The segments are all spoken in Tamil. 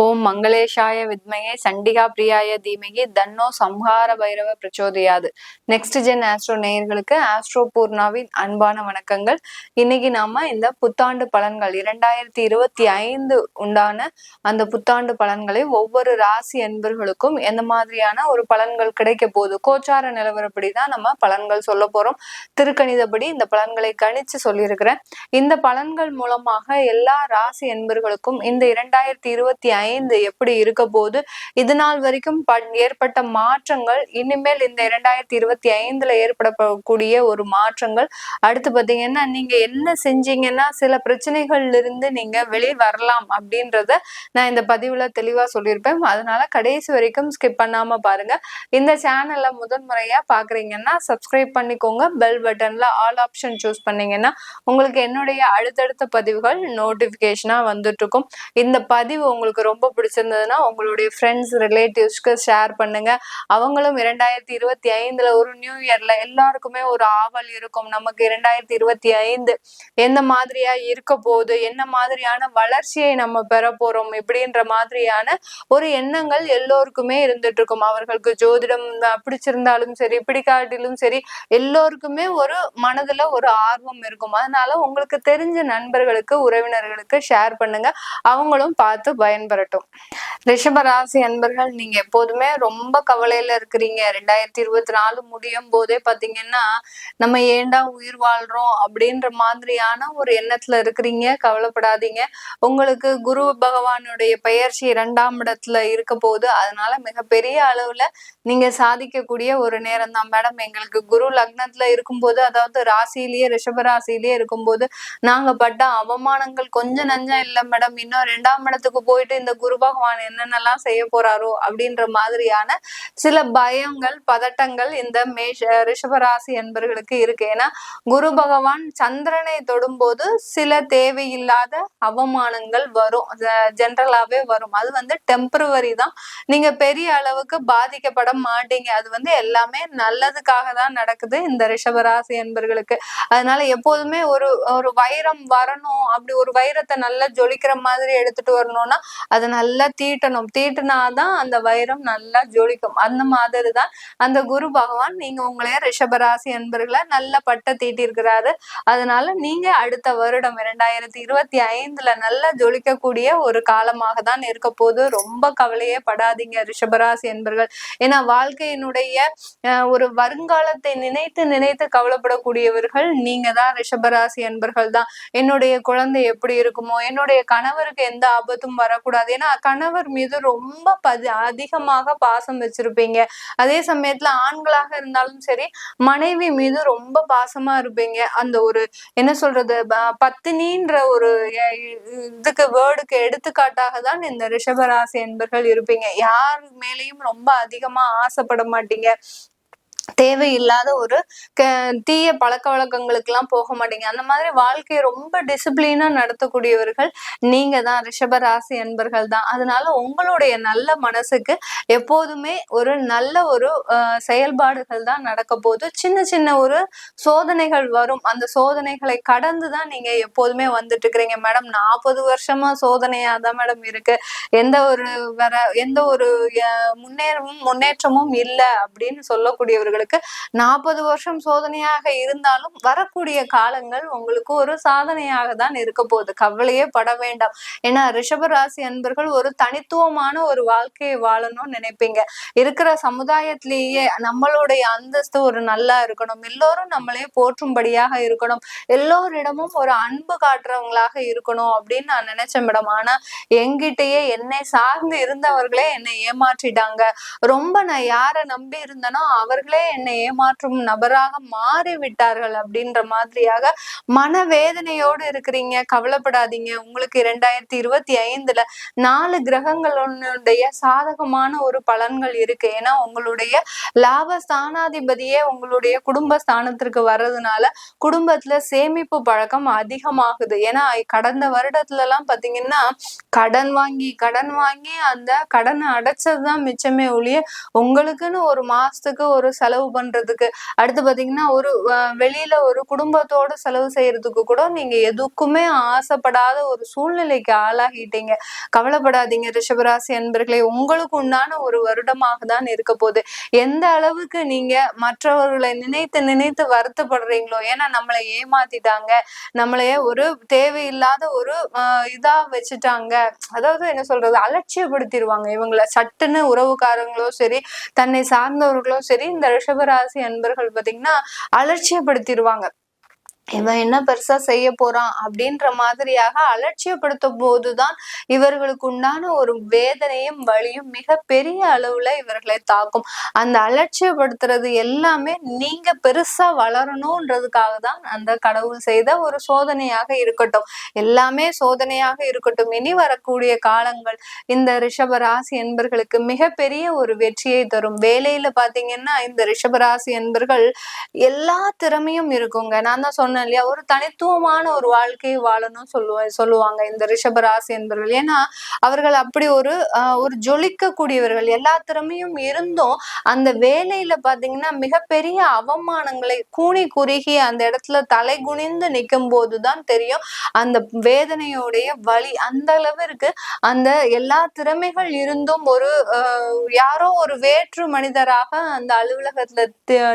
ஓம் மங்களேஷாய வித்மகே சண்டிகா பிரியாய தீமகி தன்னோ சம்ஹார பைரவ பிரச்சோதயாது. நெக்ஸ்ட் ஜென் ஆஸ்ட்ரோ நேயர்களுக்கு ஆஸ்ட்ரோ பூர்ணாவின் அன்பான வணக்கங்கள். இன்னைக்கு நாம இந்த புத்தாண்டு பலன்கள் 2025 உண்டான அந்த புத்தாண்டு பலன்களை ஒவ்வொரு ராசி அன்பர்களுக்கும் எந்த மாதிரியான ஒரு பலன்கள் கிடைக்க போகுது, கோச்சார நிலவரப்படிதான் நம்ம பலன்கள் சொல்ல போறோம். திருக்கணிதப்படி இந்த பலன்களை கணிச்சு சொல்லியிருக்கிறேன். இந்த பலன்கள் மூலமாக எல்லா ராசி அன்பர்களுக்கும் இந்த 2025 எப்படி இருக்க போது, இது நாள் வரைக்கும் ஏற்பட்ட மாற்றங்கள், இனிமேல் இந்த 2025 ஏற்படக்கூடிய ஒரு மாற்றங்கள், அடுத்து பாத்தீங்கன்னா நீங்க என்ன செஞ்சீங்கன்னா சில பிரச்சனைகள்ல இருந்து நீங்க வெளியே வரலாம் அப்படின்றத நான் இந்த பதிவுல தெளிவா சொல்லியிருப்பேன். அதனால கடைசி வரைக்கும் ஸ்கிப் பண்ணாம பாருங்க. இந்த சேனல்ல முதன்முறையா பாக்குறீங்கன்னா சப்ஸ்கிரைப் பண்ணிக்கோங்க. பெல் பட்டன்ல ஆல் ஆப்ஷன் சூஸ் பண்ணீங்கன்னா உங்களுக்கு என்னுடைய அடுத்தடுத்த பதிவுகள் நோட்டிபிகேஷனா வந்துட்டு இருக்கும். இந்த பதிவு உங்களுக்கு ரொம்ப பிடிச்சிருந்ததுன்னா உங்களுடைய ஃப்ரெண்ட்ஸ் ரிலேட்டிவ்ஸ்க்கு ஷேர் பண்ணுங்க. அவங்களும் 2025 ஒரு நியூ இயர்ல எல்லாருக்குமே ஒரு ஆவல் இருக்கும். நமக்கு 2025 எந்த மாதிரியா இருக்க போகுது, என்ன மாதிரியான வளர்ச்சியை நம்ம பெற போறோம் இப்படின்ற மாதிரியான ஒரு எண்ணங்கள் எல்லோருக்குமே இருந்துட்டு இருக்கும். அவர்களுக்கு ஜோதிடம் பிடிச்சிருந்தாலும் சரி பிடிக்காட்டிலும் சரி எல்லோருக்குமே ஒரு மனதுல ஒரு ஆர்வம் இருக்கும். அதனால உங்களுக்கு தெரிஞ்ச நண்பர்களுக்கு உறவினர்களுக்கு ஷேர் பண்ணுங்க, அவங்களும் பார்த்து பயன்பெறட்டும். ரிஷபராசி அன்பர்கள், நீங்க எப்போதுமே ரொம்ப கவலையில இருக்கிறீங்க. 2024 முடியும் போதே பாத்தீங்கன்னா நம்ம ஏண்டா உயிர் வாழ்றோம் அப்படின்ற மாதிரியான ஒரு எண்ணத்துல இருக்கிறீங்க. கவலைப்படாதீங்க. உங்களுக்கு குரு பகவானுடைய பெயர்ச்சி 2ஆம் இடத்துல இருக்க போகுது. அதனால மிகப்பெரிய அளவுல நீங்க சாதிக்கக்கூடிய ஒரு நேரம் தான் மேடம். எங்களுக்கு குரு லக்னத்துல இருக்கும்போது, அதாவது ராசியிலேயே ரிஷபராசியிலேயே இருக்கும்போது நாங்க பட்ட அவமானங்கள் கொஞ்சம் நஞ்சம் இல்லை மேடம். இன்னும் 2ஆம் இடத்துக்கு போயிட்டு இந்த குரு பகவான் என்னென்னலாம் செய்ய போறாரோ அப்படின்ற மாதிரியான சில பயங்கள் பதட்டங்கள் இந்த ரிஷபராசி என்பர்களுக்கு இருக்கு. ஏன்னா குரு பகவான் சந்திரனை தொடும்போது சில தேவையில்லாத அவமானங்கள் வரும், ஜென்ரலாவே வரும். அது டெம்பரவரி தான். நீங்க பெரிய அளவுக்கு பாதிக்கப்பட மாட்டீங்க. அது எல்லாமே நல்லதுக்காக தான் நடக்குது இந்த ரிஷபராசி என்பர்களுக்கு. அதனால எப்போதுமே ஒரு ஒரு வைரம் வரணும், அப்படி ஒரு வைரத்தை நல்லா ஜொலிக்கிற மாதிரி எடுத்துட்டு வரணும்னா அதை நல்லா தீட்டணும். தீட்டுனாதான் அந்த வைரம் நல்லா ஜொலிக்கும். அந்த மாதிரிதான் அந்த குரு பகவான் நீங்க உங்களைய ரிஷபராசி அன்பர்களை நல்ல பட்ட தீட்டி இருக்கிறாரு. அதனால நீங்க அடுத்த வருடம் 2025 நல்லா ஜொலிக்கக்கூடிய ஒரு காலமாக தான் இருக்க போது. ரொம்ப கவலையே படாதீங்க ரிஷபராசி அன்பர்கள். ஏன்னா வாழ்க்கையினுடைய ஒரு வருங்காலத்தை நினைத்து நினைத்து கவலைப்படக்கூடியவர்கள் நீங்க தான், ரிஷபராசி அன்பர்கள் தான். என்னுடைய குழந்தை எப்படி இருக்குமோ, என்னுடைய கணவருக்கு எந்த ஆபத்தும் வரக்கூடாது. ஏன்னா கணவர் மீது ரொம்ப அதிகமாக பாசம் வச்சிருப்பீங்க. அதே சமயத்துல ஆண்களாக இருந்தாலும் சரி மனைவி மீது ரொம்ப பாசமா இருப்பீங்க. அந்த ஒரு என்ன சொல்றது, பத்தினின்ற ஒரு இதுக்கு வேர்டுக்கு எடுத்துக்காட்டாக தான் இந்த ரிஷபராசி என்பர்கள் இருப்பீங்க. யார் மேலேயும் ரொம்ப அதிகமா ஆசைப்பட மாட்டீங்க. தேவையில்லாத ஒரு தீய பழக்க வழக்கங்களுக்கு எல்லாம் போக மாட்டீங்க. அந்த மாதிரி வாழ்க்கையை ரொம்ப டிசிப்ளினா நடத்தக்கூடியவர்கள் நீங்க தான், ரிஷபராசி அன்பர்கள் தான். அதனால உங்களுடைய நல்ல மனசுக்கு எப்போதுமே ஒரு நல்ல ஒரு செயல்பாடுகள் தான் நடக்க போது. சின்ன சின்ன ஒரு சோதனைகள் வரும். அந்த சோதனைகளை கடந்துதான் நீங்க எப்போதுமே வந்துட்டு இருக்கிறீங்க மேடம். 40 வருஷமா சோதனையா தான் மேடம் இருக்கு. எந்த ஒரு முன்னேற்றமும் இல்லை அப்படின்னு சொல்லக்கூடியவர்கள் 40 வருஷம் சோதனையாக இருந்தாலும் வரக்கூடிய காலங்கள் உங்களுக்கு ஒரு சாதனையாக தான் இருக்க போகுது. கவலையே பட வேண்டாம். ஏன்னா ரிஷபராசி அன்பர்கள் ஒரு தனித்துவமான ஒரு வாழ்க்கையை வாழணும்னு நினைப்பீங்க. இருக்கிற சமுதாயத்திலேயே நம்மளுடைய அந்தஸ்து ஒரு நல்லா இருக்கணும், எல்லோரும் நம்மளையே போற்றும்படியாக இருக்கணும், எல்லோரிடமும் ஒரு அன்பு காட்டுறவங்களாக இருக்கணும் அப்படின்னு நான் நினைச்சேன் மேடம். ஆனா என்கிட்டயே என்னை சார்ந்து இருந்தவர்களே என்னை ஏமாற்றிட்டாங்க. ரொம்ப நான் யாரை நம்பி இருந்தனோ அவர்களே என்னை ஏமாற்றும் நபராக மாறி விட்டார்கள் அப்படின்ற மாதிரியாக மனவேதனையோடு இருக்கிறீங்க. கவலைப்படாதீங்க. உங்களுக்கு 2025 4 கிரகங்களுடைய சாதகமான ஒரு பலன்கள் இருக்கு. ஏன்னா உங்களுடைய லாபஸ்தானாதிபதியே உங்களுடைய குடும்ப ஸ்தானத்திற்கு வர்றதுனால குடும்பத்துல சேமிப்பு பழக்கம் அதிகமாகுது. ஏன்னா கடந்த வருடத்துல எல்லாம் பாத்தீங்கன்னா கடன் வாங்கி அந்த கடனை அடைச்சதுதான் மிச்சமே ஒழிய உங்களுக்குன்னு ஒரு மாசத்துக்கு ஒரு செலவு செலவு பண்றதுக்கு, அடுத்து பாத்தீங்கன்னா ஒரு வெளியில ஒரு குடும்பத்தோட செலவு செய்யறதுக்கு கூட நீங்க எதுக்குமே ஆசைப்படாத ஒரு சூழ்நிலைக்கு ஆளாகிட்டீங்க. கவலைப்படாதீங்க ரிஷபராசி அன்பர்களே, உங்களுக்கு உண்டான ஒரு வருடமாக தான் இருக்க போகுது. எந்த அளவுக்கு நீங்க மற்றவர்களை நினைத்து நினைத்து வருத்தப்படுறீங்களோ, ஏன்னா நம்மளை ஏமாத்திட்டாங்க, நம்மளைய ஒரு தேவையில்லாத ஒரு இதா வச்சுட்டாங்க, அதாவது என்ன சொல்றது, அலட்சியப்படுத்திடுவாங்க இவங்கள. சட்டுன்னு உறவுக்காரங்களோ சரி, தன்னை சார்ந்தவர்களோ சரி, இந்த ரிஷபராசி அன்பர்கள் பாத்தீங்கன்னா அலட்சியப்படுத்திடுவாங்க. இவன் என்ன பெருசா செய்ய போறான் அப்படின்ற மாதிரியாக அலட்சியப்படுத்தும் போதுதான் இவர்களுக்கு உண்டான ஒரு வேதனையும் வலியும் மிக பெரிய அளவுல இவர்களை தாக்கும். அந்த அலட்சியப்படுத்துறது எல்லாமே நீங்க பெருசா வளரணும்ன்றதுக்காக தான் அந்த கடவுள் செய்த ஒரு சோதனையாக இருக்கட்டும். எல்லாமே சோதனையாக இருக்கட்டும். இனி வரக்கூடிய காலங்கள் இந்த ரிஷபராசி என்பர்களுக்கு மிகப்பெரிய ஒரு வெற்றியை தரும். வேலையில பாத்தீங்கன்னா இந்த ரிஷபராசி என்பர்கள் எல்லா திறமையும் இருக்குங்க. நான் தான் சொன்னேன் இல்லையா, ஒரு தனித்துவமான ஒரு வாழ்க்கையை வாழணும் சொல்லுவாங்க இந்த ரிஷபராசி என்பவர்கள். ஏன்னா அவர்கள் அப்படி ஒரு ஜொலிக்கக்கூடியவர்கள். எல்லா திறமையும் இருந்தும் அந்த வேலையில பாத்தீங்கன்னா மிகப்பெரிய அவமானங்களை கூனி குறுகி அந்த இடத்துல தலை குனிந்து நிற்கும் போதுதான் தெரியும் அந்த வேதனையோடைய வலி. அந்த அளவிற்கு அந்த எல்லா திறமைகள் இருந்தும் ஒரு யாரோ ஒரு வேற்று மனிதராக அந்த அலுவலகத்துல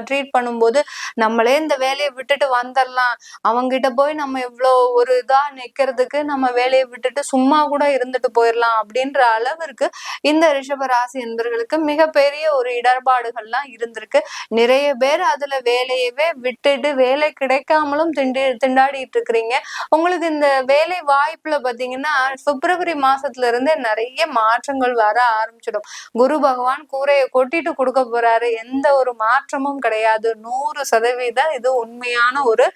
ட்ரீட் பண்ணும்போது, நம்மளே இந்த வேலையை விட்டுட்டு வந்துடலாம், அவங்கிட்ட போய் நம்ம இவ்வளோ ஒரு இதா நிக்கிறதுக்கு நம்ம வேலையை விட்டுட்டு சும்மா கூட இருந்துட்டு போயிடலாம் அப்படின்ற அளவிற்கு இந்த ரிஷபராசி என்பவர்களுக்கு மிகப்பெரிய ஒரு இடர்பாடுகள்லாம் இருந்திருக்கு. நிறைய பேர் அதுல வேலையவே விட்டுட்டு வேலை கிடைக்காமலும் திண்டாடிட்டு இருக்கிறீங்க. உங்களுக்கு இந்த வேலை வாய்ப்புல பாத்தீங்கன்னா பிப்ரவரி மாசத்துல இருந்தே நிறைய மாற்றங்கள் வர ஆரம்பிச்சிடும். குரு பகவான் கூரையை கொட்டிட்டு கொடுக்க போறாரு. எந்த ஒரு மாற்றமும் கிடையாது. 100% இது உண்மையான ஒரு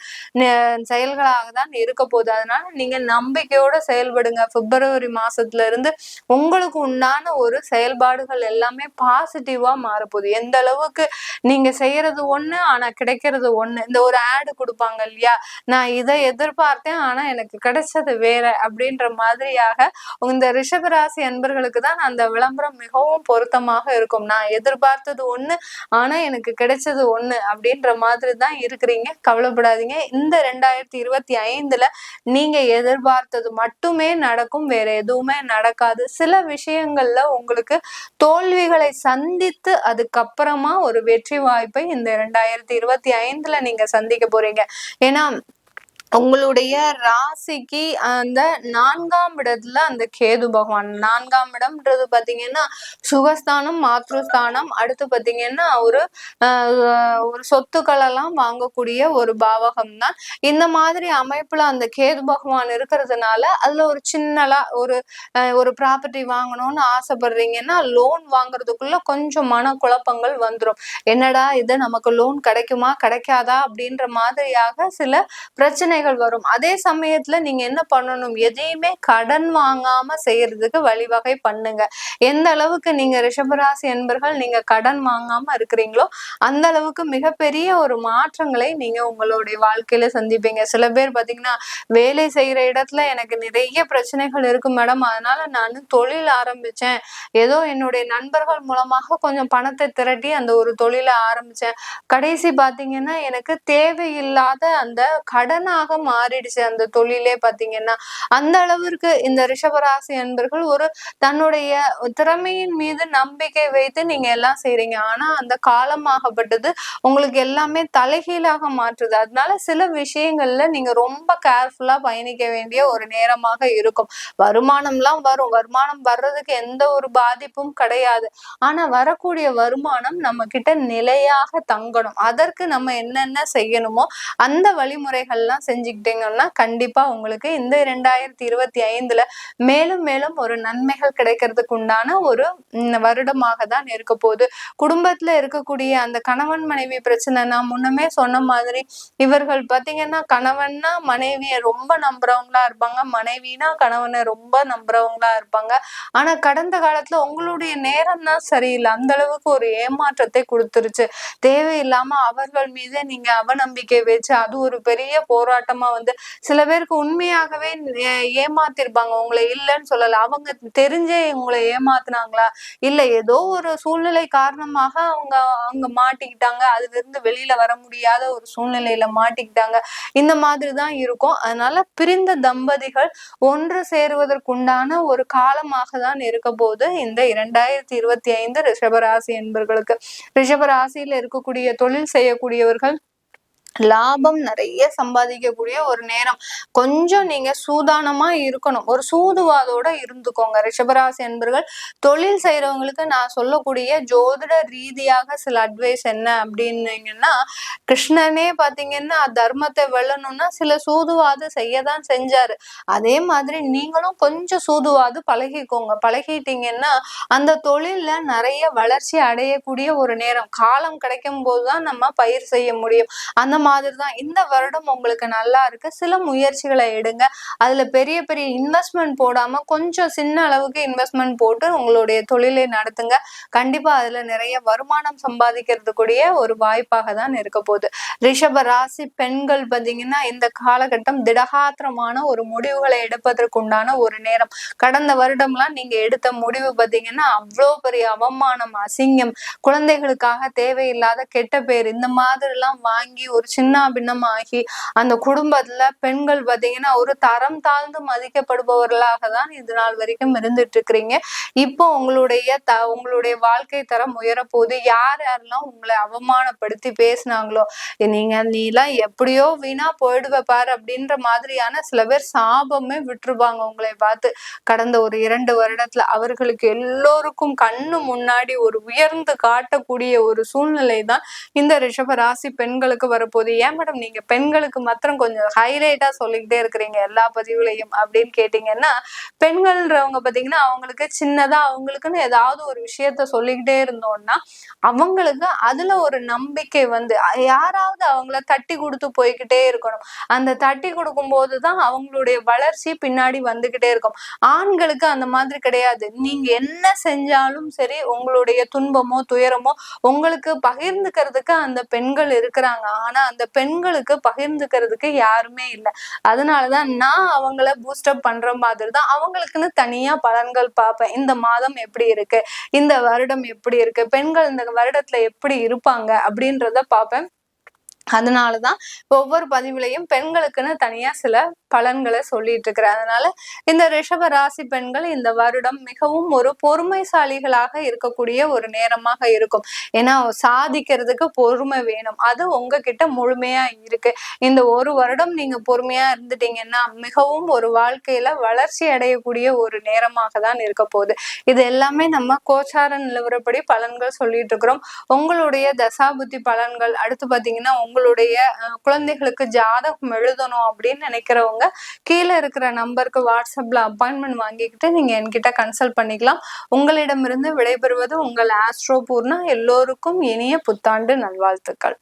செயல்களாக தான் இருக்க போகுது. அதனால நீங்க நம்பிக்கையோட செயல்படுங்க. பிப்ரவரி மாசத்துல இருந்து உங்களுக்கு உண்டான ஒரு செயல்பாடுகள் எல்லாமே பாசிட்டிவா மாறப்போகுது. எந்த அளவுக்கு நீங்க செய்யறது ஒண்ணு ஆனா கிடைக்கிறது ஒண்ணு. இந்த ஒரு ஆடு கொடுப்பாங்க இல்லையா, நான் இதை எதிர்பார்த்தேன் ஆனா எனக்கு கிடைச்சது வேற அப்படின்ற மாதிரியாக இந்த ரிஷபராசி அன்பர்களுக்கு தான் அந்த விளம்பரம் மிகவும் பொருத்தமாக இருக்கும். நான் எதிர்பார்த்தது ஒண்ணு ஆனா எனக்கு கிடைச்சது ஒண்ணு அப்படின்ற மாதிரி தான் இருக்கிறீங்க. கவலைப்படாதீங்க. இந்த 2025ல நீங்க எதிர்பார்த்தது மட்டுமே நடக்கும், வேற எதுவுமே நடக்காது. சில விஷயங்கள்ல உங்களுக்கு தோல்விகளை சந்தித்து அதுக்கப்புறமா ஒரு வெற்றி வாய்ப்பை இந்த 2025ல நீங்க சந்திக்க போறீங்க. ஏன்னா உங்களுடைய ராசிக்கு அந்த 4ஆம் இடத்துல அந்த கேது பகவான், 4ஆம் இடம்ன்றது பாத்தீங்கன்னா சுகஸ்தானம், மாத்ருஸ்தானம், அடுத்து பாத்தீங்கன்னா ஒரு சொத்துக்கள் எல்லாம் வாங்கக்கூடிய ஒரு பாவகம் தான். இந்த மாதிரி அமைப்புல அந்த கேது பகவான் இருக்கிறதுனால அதுல ஒரு சின்னலா ஒரு ப்ராப்பர்ட்டி வாங்கணும்னு ஆசைப்படுறீங்கன்னா லோன் வாங்குறதுக்குள்ள கொஞ்சம் மன குழப்பங்கள் வந்துடும். என்னடா இது, நமக்கு லோன் கிடைக்குமா கிடைக்காதா அப்படின்ற மாதிரியாக சில பிரச்சனைகள் வரும். அதே சமயத்துல நீங்க என்ன பண்ணணும், எதையுமே கடன் வாங்காம செய்யறதுக்கு வழிவகை பண்ணுங்க. எந்த அளவுக்கு நீங்க ரிஷபராசி என்பர்கள் நீங்க கடன் வாங்காம இருக்கிறீங்களோ அந்த அளவுக்கு மிகப்பெரிய ஒரு மாற்றங்களை நீங்க உங்களுடைய வாழ்க்கையில சந்திப்பீங்க. சில பேர் பாத்தீங்கன்னா வேலை செய்யற இடத்துல எனக்கு நிறைய பிரச்சனைகள் இருக்கு மேடம், அதனால நான் தொழில் ஆரம்பிச்சேன், ஏதோ என்னுடைய நண்பர்கள் மூலமாக கொஞ்சம் பணத்தை திரட்டி அந்த ஒரு தொழிலை ஆரம்பிச்சேன், கடைசி பாத்தீங்கன்னா எனக்கு தேவையில்லாத அந்த கடனாக மாறிடுச்சு அந்த தொழிலே பாத்தீங்கன்னா. அந்த அளவிற்கு இந்த ரிஷபராசி அன்பர்கள் ஒரு தன்னுடைய திறமையின் மீது நம்பிக்கை வைத்து நீங்க எல்லாம் செய்றீங்க. ஆனா அந்த காலமாகப்பட்டது உங்களுக்கு எல்லாமே தலைகீழாக மாற்றுது. அதனால சில விஷயங்கள்ல நீங்க ரொம்ப கேர்ஃபுல்லா பயணிக்க வேண்டிய ஒரு நேரமாக இருக்கும். வருமானம்லாம் வரும், வருமானம் வர்றதுக்கு எந்த ஒரு பாதிப்பும் கிடையாது. ஆனா வரக்கூடிய வருமானம் நம்ம கிட்ட நிலையாக தங்கணும். அதற்கு நம்ம என்னென்ன செய்யணுமோ அந்த வழிமுறைகள்லாம் செஞ்சுக்கிட்டீங்கன்னா கண்டிப்பா உங்களுக்கு இந்த 2025ல மேலும் மேலும் ஒரு நன்மைகள் கிடைக்கிறதுக்கு உண்டான ஒரு வருடமாக தான் இருக்க போகுது. குடும்பத்துல இருக்கக்கூடிய அந்த கணவன் மனைவி பிரச்சனை, நான் முன்னமே சொன்ன மாதிரி இவர்கள் பாத்தீங்கன்னா கணவன்னா மனைவியை ரொம்ப நம்புறவங்களா இருப்பாங்க, மனைவினா கணவனை ரொம்ப நம்புறவங்களா இருப்பாங்க. ஆனா கடந்த காலத்துல உங்களுடைய நேரம் தான் சரியில்லை, அந்த அளவுக்கு ஒரு ஏமாற்றத்தை கொடுத்துருச்சு. தேவையில்லாம அவர்கள் மீதே நீங்க அவநம்பிக்கை வச்சு அது ஒரு பெரிய போராட்டம் போராட்டமா வந்து சில பேருக்கு உண்மையாகவே ஏமாத்திருப்பாங்க. உங்களை இல்லைன்னு சொல்லல, அவங்க தெரிஞ்சே உங்களை ஏமாத்துனாங்களா, இல்ல ஏதோ ஒரு சூழ்நிலை காரணமாக அவங்க அங்க மாட்டிக்கிட்டாங்க, அதுல இருந்து வெளியில வர முடியாத ஒரு சூழ்நிலையில மாட்டிக்கிட்டாங்க, இந்த மாதிரிதான் இருக்கும். அதனால பிரிந்த தம்பதிகள் ஒன்று சேருவதற்குண்டான ஒரு காலமாக தான் இருக்க போது இந்த 2025 ரிஷபராசி என்பர்களுக்கு. ரிஷபராசியில இருக்கக்கூடிய தொழில் செய்யக்கூடியவர்கள் லாபம் நிறைய சம்பாதிக்கக்கூடிய ஒரு நேரம். கொஞ்சம் நீங்க சூதானமா இருக்கணும், ஒரு சூதுவாதோட இருந்துக்கோங்க ரிஷபராசி என்பர்கள். தொழில் செய்யறவங்களுக்கு நான் சொல்லக்கூடிய ஜோதிட ரீதியாக சில அட்வைஸ் என்ன அப்படின்னீங்கன்னா, கிருஷ்ணனே பாத்தீங்கன்னா தர்மத்தை வெல்லணும்னா சில சூதுவாது செய்யதான் செஞ்சாரு. அதே மாதிரி நீங்களும் கொஞ்சம் சூதுவாது பழகிக்கோங்க. பழகிட்டீங்கன்னா அந்த தொழில்ல நிறைய வளர்ச்சி அடையக்கூடிய ஒரு நேரம். காலம் கிடைக்கும் போதுதான் நம்ம பயிர் செய்ய முடியும். அந்த மாதிரிதான் இந்த வருடம் உங்களுக்கு நல்லா இருக்கு. சில முயற்சிகளை எடுங்க. அதுல பெரிய பெரிய இன்வெஸ்ட்மெண்ட் போடாம கொஞ்சம் சின்ன அளவுக்கு இன்வெஸ்ட்மெண்ட் போட்டு உங்களுடைய தொழிலை நடத்துங்க. கண்டிப்பா அதுல நிறைய வருமானம் சம்பாதிக்கிறதுக்குரிய ஒரு வாய்ப்பாக தான் இருக்க போகுது. ரிஷப ராசி பெண்கள் பாத்தீங்கன்னா இந்த காலகட்டம் திடகாத்திரமான ஒரு முடிவுகளை எடுப்பதற்குண்டான ஒரு நேரம். கடந்த வருடம்லாம் நீங்க எடுத்த முடிவு பாத்தீங்கன்னா அவ்வளோ பெரிய அவமானம், அசிங்கம், குழந்தைகளுக்காக தேவையில்லாத கெட்ட பேர், இந்த மாதிரி எல்லாம் வாங்கி ஒரு சின்ன பின்னமாகி அந்த குடும்பத்துல பெண்கள் பாத்தீங்கன்னா ஒரு தரம் தாழ்ந்து மதிக்கப்படுபவர்களாக தான் இது நாள் வரைக்கும் இருந்துட்டு இருக்கிறீங்க. இப்போ உங்களுடைய வாழ்க்கை தரம் உயரப்போகுது. யாரெல்லாம் உங்களை அவமானப்படுத்தி பேசினாங்களோ, நீலாம் எப்படியோ வீணா போயிடுவ பாரு அப்படின்ற மாதிரியான சில பேர் சாபமே விட்டுருவாங்க உங்களை பார்த்து. கடந்த ஒரு 2 வருடத்துல அவர்களுக்கு எல்லோருக்கும் கண்ணு முன்னாடி ஒரு உயர்ந்து காட்டக்கூடிய ஒரு சூழ்நிலை தான் இந்த ரிஷப ராசி பெண்களுக்கு வரப்போகுது. ஏன் மேடம் நீங்க பெண்களுக்கு மாத்திரம் கொஞ்சம் ஹைலைட்டா சொல்லிக்கிட்டே இருக்கிறீங்க எல்லா பதிவுலையும் அப்படின்னு கேட்டீங்கன்னா, பெண்கள்ன்றவங்க பாத்தீங்கன்னா அவங்களுக்கு சின்னதா அவங்களுக்குன்னு ஏதாவது ஒரு விஷயத்த சொல்லிக்கிட்டே இருந்தோம்னா அவங்களுக்கு அதுல ஒரு நம்பிக்கை வந்து யாராவது அவங்கள தட்டி கொடுத்து போய்கிட்டே இருக்கணும். அந்த தட்டி கொடுக்கும் போதுதான் அவங்களுடைய வளர்ச்சி பின்னாடி வந்துகிட்டே இருக்கும். ஆண்களுக்கு அந்த மாதிரி கிடையாது. நீங்க என்ன செஞ்சாலும் சரி, உங்களுடைய துன்பமோ துயரமோ உங்களுக்கு பகிர்ந்துக்கிறதுக்கு அந்த பெண்கள் இருக்கிறாங்க. ஆனா அந்த பெண்களுக்கு பகிர்ந்துக்கிறதுக்கு யாருமே இல்லை. அதனாலதான் நான் அவங்கள பூஸ்டப் பண்ற மாதிரி தான் அவங்களுக்குன்னு தனியா பலன்கள் பார்ப்பேன். இந்த மாதம் எப்படி இருக்கு, இந்த வருடம் எப்படி இருக்கு, பெண்கள் இந்த வருடத்துல எப்படி இருப்பாங்க அப்படின்றத பார்ப்பேன். அதனாலதான் ஒவ்வொரு பதிவுலையும் பெண்களுக்குன்னு தனியா சில பலன்களை சொல்லிட்டு இருக்கிறேன். அதனால இந்த ரிஷப ராசி பெண்கள் இந்த வருடம் மிகவும் ஒரு பொறுமைசாலிகளாக இருக்கக்கூடிய ஒரு நேரமாக இருக்கும். ஏன்னா சாதிக்கிறதுக்கு பொறுமை வேணும், அது உங்ககிட்ட முழுமையா இருக்கு. இந்த ஒரு வருடம் நீங்க பொறுமையா இருந்துட்டீங்கன்னா மிகவும் ஒரு வாழ்க்கையில வளர்ச்சி அடையக்கூடிய ஒரு நேரமாக தான் இருக்க போகுது. இது எல்லாமே நம்ம கோச்சார நிலவரப்படி பலன்கள் சொல்லிட்டு இருக்கிறோம். உங்களுடைய தசாபுத்தி பலன்கள் அடுத்து பாத்தீங்கன்னா உங்களுடைய குழந்தைகளுக்கு ஜாதகம் எழுதணும் அப்படின்னு நினைக்கிறவங்க கீழே இருக்கிற நம்பருக்கு வாட்ஸ்அப்ல அப்பாயின்மெண்ட் வாங்கிக்கிட்டு நீங்க என்கிட்ட கன்சல்ட் பண்ணிக்கலாம். உங்களிடமிருந்து விடைபெறுவது உங்கள் ஆஸ்ட்ரோ பூர்ணா. எல்லோருக்கும் இனிய புத்தாண்டு நல்வாழ்த்துக்கள்.